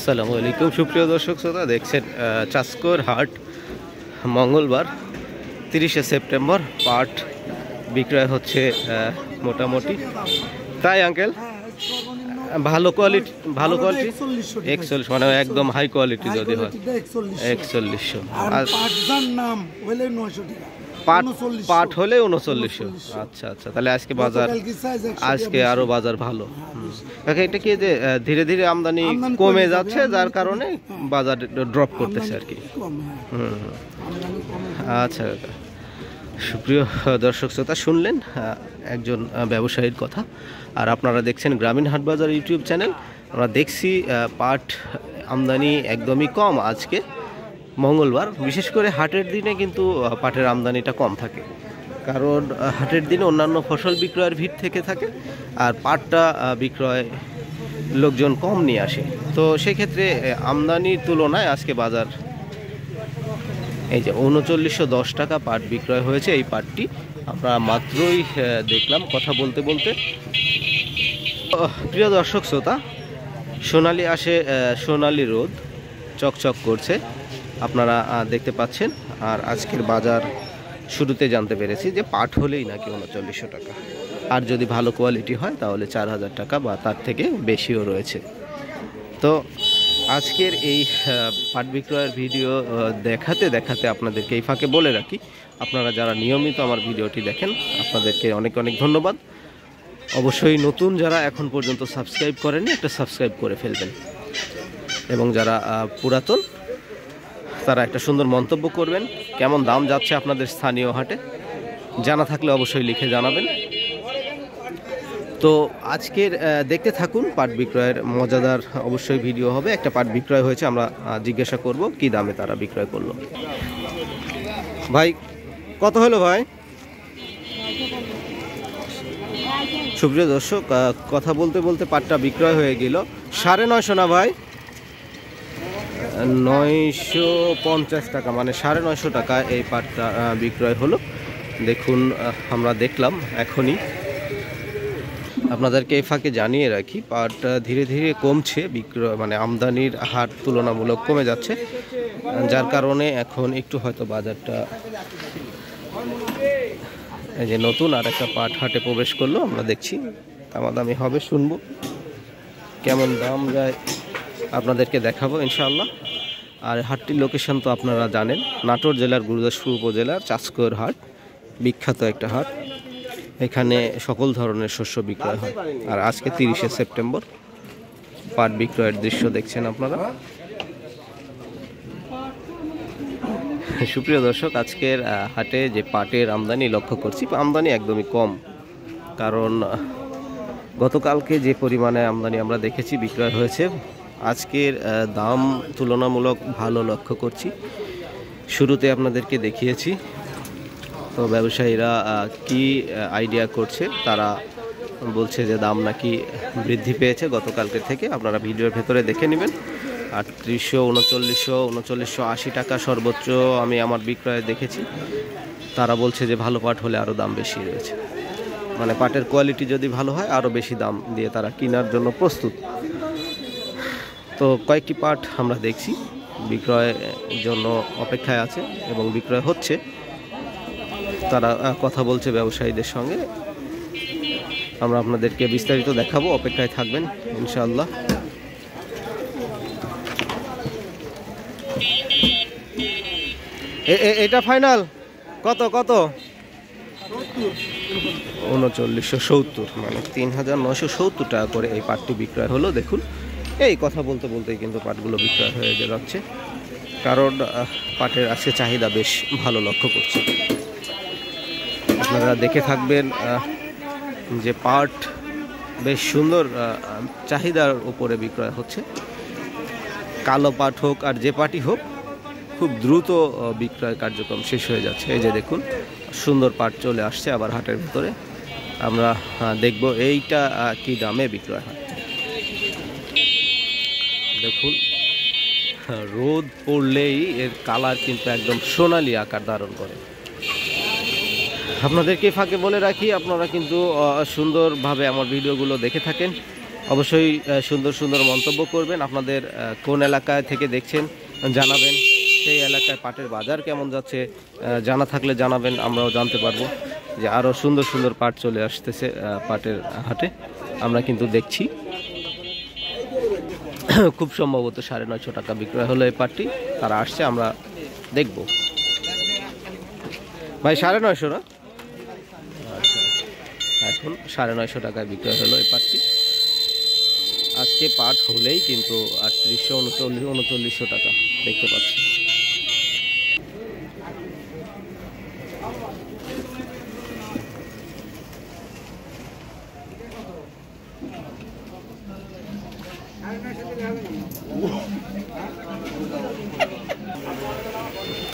আসসালামু আলাইকুম সুপ্রিয় দর্শক শ্রোতা, দেখছেন চাষকর হাট মঙ্গলবার 30শে সেপ্টেম্বর। পাট বিক্রয় হচ্ছে মোটামুটি, তাই আঙ্কেল ভালো কোয়ালিটি 41 মানে একদম হাই কোয়ালিটি যদি হয় 4100, আর পাট হলে 3900। আচ্ছা আচ্ছা, তাহলে আজকে বাজার আরো বাজার ভালো। এটা কি যে ধীরে ধীরে আমদানি কমে যাচ্ছে, যার কারণে বাজার ড্রপ করতেছে আর কি। আচ্ছা, সুপ্রিয় দর্শক শ্রোতা, শুনলেন একজন ব্যবসায়ীর কথা। আর আপনারা দেখছেন গ্রামীণ হাট বাজার ইউটিউব চ্যানেল। আমরা দেখছি পাট আমদানি একদমই কম আজকে মঙ্গলবার। বিশেষ করে হাটের দিনে কিন্তু পাটের আমদানিটা কম থাকে, কারণ হাটের দিনে অন্যান্য ফসল বিক্রয়ের ভিড় থেকে থাকে, আর পাটটা বিক্রয় লোকজন কম নিয়ে আসে। তো সেক্ষেত্রে আমদানির তুলনায় আজকে বাজার এই যে 3910 টাকা পাট বিক্রয় হয়েছে। এই পাটটি আমরা মাত্রই দেখলাম কথা বলতে বলতে। প্রিয় দর্শক শ্রোতা, সোনালি আসে সোনালি রোদ চকচক করছে, আপনারা দেখতে পাচ্ছেন। আর আজকের বাজার শুরুতে জানতে পেরেছি যে পাট হলেই নাকি 3900 টাকা, আর যদি ভালো কোয়ালিটি হয় তাহলে 4000 টাকা বা তার থেকে বেশিও রয়েছে। তো আজকের এই পাট বিক্রয়ের ভিডিও দেখাতে দেখাতে আপনাদেরকে এই ফাঁকে বলে রাখি, আপনারা যারা নিয়মিত আমার ভিডিওটি দেখেন আপনাদেরকে অনেক অনেক ধন্যবাদ। অবশ্যই নতুন যারা এখন পর্যন্ত সাবস্ক্রাইব করেননি, একটা সাবস্ক্রাইব করে ফেলবেন, এবং যারা পুরাতন তারা একটা সুন্দর মন্তব্য করবেন। কেমন দাম যাচ্ছে আপনাদের স্থানীয় হাটে জানা থাকলে অবশ্যই লিখে জানাবেন। তো আজকের দেখতে থাকুন, পাট বিক্রয়ের মজাদার অবশ্যই ভিডিও হবে। একটা পাট বিক্রয় হয়েছে, আমরা জিজ্ঞাসা করব কি দামে তারা বিক্রয় করলো। ভাই কত হলো ভাই? সুপ্রিয় দর্শক, কথা বলতে বলতে পাটটা বিক্রয় হয়ে গেল 950 না ভাই, 950 টাকা, মানে 950 টাকা এই পাটটা বিক্রয় হলো। দেখুন, আমরা দেখলাম এখনই। আপনাদেরকে এই ফাঁকে জানিয়ে রাখি, পাট ধীরে ধীরে কমছে বিক্রয়, মানে আমদানির হার তুলনামূলক কমে যাচ্ছে, যার কারণে এখন একটু হয়তো বাজারটা এই যে নতুন আর একটা পাট হাটে প্রবেশ করলো। আমরা দেখছি দামাদামি হবে, শুনবো কেমন দাম যায়, আপনাদেরকে দেখাবো ইনশাআল্লাহ। আর হাটটির লোকেশন তো আপনারা জানেন, নাটোর জেলার গুরুদাসপুর উপজেলার চাষকর হাট, বিখ্যাত একটা হাট। এখানে সকল ধরনের শস্য বিক্রয় হয়। আর আজকে 30শে সেপ্টেম্বর পাট বিক্রয়ের দৃশ্য দেখছেন আপনারা। সুপ্রিয় দর্শক, আজকের হাটে যে পাটের আমদানি লক্ষ্য করছি, আমদানি একদমই কম, কারণ গতকালকে যে পরিমাণে আমদানি আমরা দেখেছি বিক্রয় হয়েছে, আজকের দাম তুলনামূলক ভালো লক্ষ্য করছি। শুরুতে আপনাদেরকে দেখিয়েছি। তো ব্যবসায়ীরা কি আইডিয়া করছে, তারা বলছে যে দাম নাকি বৃদ্ধি পেয়েছে গতকালকে থেকে, আপনারা ভিডিওর ভেতরে দেখে নেবেন। 3800, 3900, 3980 টাকা সর্বোচ্চ আমি আমার বিক্রয়ে দেখেছি। তারা বলছে যে ভালো পাট হলে আরও দাম বেশি রয়েছে, মানে পাটের কোয়ালিটি যদি ভালো হয় আরও বেশি দাম দিয়ে তারা কেনার জন্য প্রস্তুত। তো কয়েকটি পাট আমরা দেখছি বিক্রয়ের জন্য অপেক্ষায় আছে এবং বিক্রয় হচ্ছে। তারা কথা বলছে ব্যবসায়ীদের সঙ্গে, আমরা আপনাদেরকে বিস্তারিত দেখাবো, অপেক্ষায় থাকবেন ইনশাআল্লাহ। এটা ফাইনাল কত? 3970, মানে 3970 টাকা করে এই পাটটি বিক্রয় হলো। দেখুন, এই কথা বলতে বলতেই কিন্তু পাটগুলো বিক্রয় হয়ে যাচ্ছে, কারণ পাটের আজকে চাহিদা বেশ ভালো লক্ষ্য করছে। আপনারা দেখে থাকবেন যে পাট বেশ সুন্দর চাহিদার উপরে বিক্রয় হচ্ছে। কালো পাট হোক আর যে পাটই হোক, খুব দ্রুত বিক্রয় কার্যক্রম শেষ হয়ে যাচ্ছে। এই যে দেখুন, সুন্দর পাট চলে আসছে আবার হাটের ভিতরে। আমরা দেখব এইটা কি দামে বিক্রয় হয়। দেখুন, রোদ পড়লেই এর কালার কিন্তু একদম সোনালি আকার ধারণ করে। আপনাদেরকে ফাঁকে বলে রাখি, আপনারা কিন্তু সুন্দরভাবে আমার ভিডিওগুলো দেখে থাকেন, অবশ্যই সুন্দর সুন্দর মন্তব্য করবেন। আপনাদের কোন এলাকায় থেকে দেখছেন জানাবেন, সেই এলাকায় পাটের বাজার কেমন যাচ্ছে জানা থাকলে জানাবেন, আমরাও জানতে পারবো যে আরও সুন্দর সুন্দর পাট চলে আসতেছে পাটের হাটে। আমরা কিন্তু দেখছি খুব সম্ভবত 950 টাকা বিক্রয় হলো এই পাটটি। তারা আসছে, আমরা দেখব। ভাই 950 না? আচ্ছা, এখন 950 টাকায় বিক্রয় হলো এই পাটটি। আজকে পাট হলেই কিন্তু 3839 টাকা দেখতে পাচ্ছি।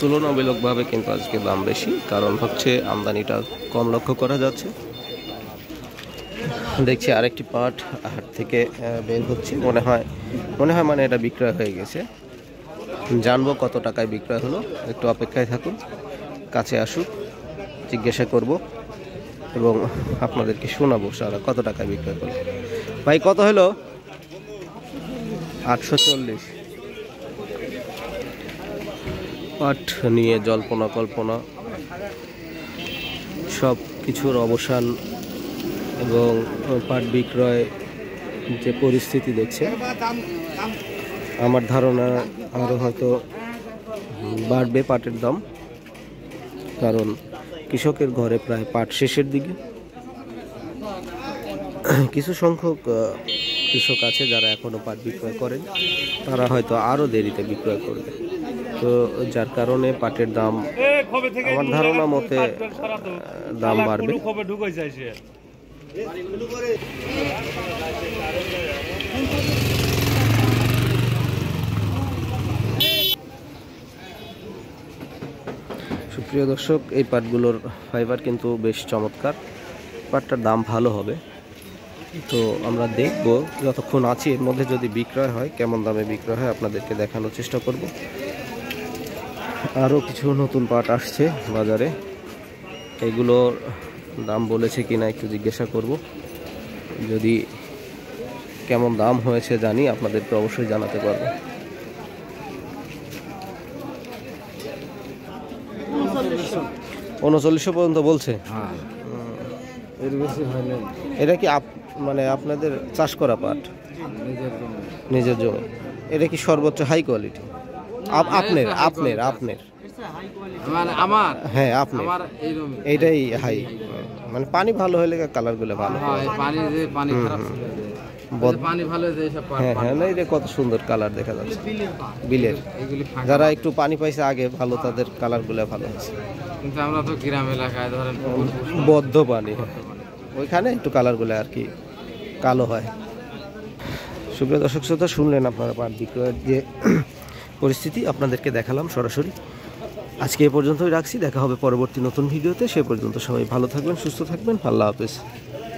তুলনামূলকভাবে কিন্তু আজকে দাম বেশি, কারণ হচ্ছে আমদানিটা কম লক্ষ্য করা যাচ্ছে। দেখছি আরেকটি পাট হাট থেকে বের হচ্ছে, মনে হয় মানে এটা বিক্রয় হয়ে গেছে। জানবো কত টাকায় বিক্রয় হলো, একটু অপেক্ষায় থাকুন, কাছে আসুক, জিজ্ঞাসা করব এবং আপনাদেরকে শোনাবো সারা কত টাকায় বিক্রয় হলো। ভাই কত হলো? 840। পাট নিয়ে জল্পনা কল্পনা সব কিছুর অবসান এবং পাট বিক্রয় যে পরিস্থিতি দেখছে, আমার ধারণা আরও হয়তো বাড়বে পাটের দাম, কারণ কৃষকের ঘরে প্রায় পাট শেষের দিকে। কিছু সংখ্যক কৃষক আছে যারা এখনও পাট বিক্রয় করেন, তারা হয়তো আরও দেরিতে বিক্রয় করবে। তো যার কারণে পাটের দাম আমার ধারণা মতে দাম বাড়বে। সুপ্রিয় দর্শক, এই পাটগুলোর ফাইবার কিন্তু বেশ চমৎকার, পাটটার দাম ভালো হবে। তো আমরা দেখব যতক্ষণ আছি এর মধ্যে যদি বিক্রয় হয়, কেমন দামে বিক্রয় হয় আপনাদেরকে দেখানোর চেষ্টা করব। আরও কিছু নতুন পাট আসছে বাজারে, এগুলোর দাম বলেছে কিনা একটু জিজ্ঞাসা করব। যদি কেমন দাম হয়েছে জানি, আপনাদেরকে অবশ্যই জানাতে পারবো। $39 পর্যন্ত বলছে। এটা কি মানে আপনাদের চাষ করা পাট? নিজের জমি। এটা কি সর্বোচ্চ হাই কোয়ালিটি? আপনার হ্যাঁ, আপনার এইটাই হাই, মানে পানি ভালো হলে কালারগুলো ভালো। হ্যাঁ হ্যাঁ, না এটা কত সুন্দর কালার দেখা যাচ্ছে বিলের। যারা একটু পানি পাইছে আগে ভালো, তাদের কালারগুলো ভালো আছে। কিন্তু আমরা তো গ্রাম এলাকায় ধরেন বদ্ধ পানি, ওইখানে একটু কালারগুলো আর কি কালো হয়। সুপ্রিয় দর্শক শ্রোতা, শুনলেন আপনারা পাট বিক্রয়ের যে পরিস্থিতি, আপনাদেরকে দেখালাম সরাসরি। আজকে এ পর্যন্তই রাখছি, দেখা হবে পরবর্তী নতুন ভিডিওতে। সে পর্যন্ত সবাই ভালো থাকবেন, সুস্থ থাকবেন, আল্লাহ হাফেজ।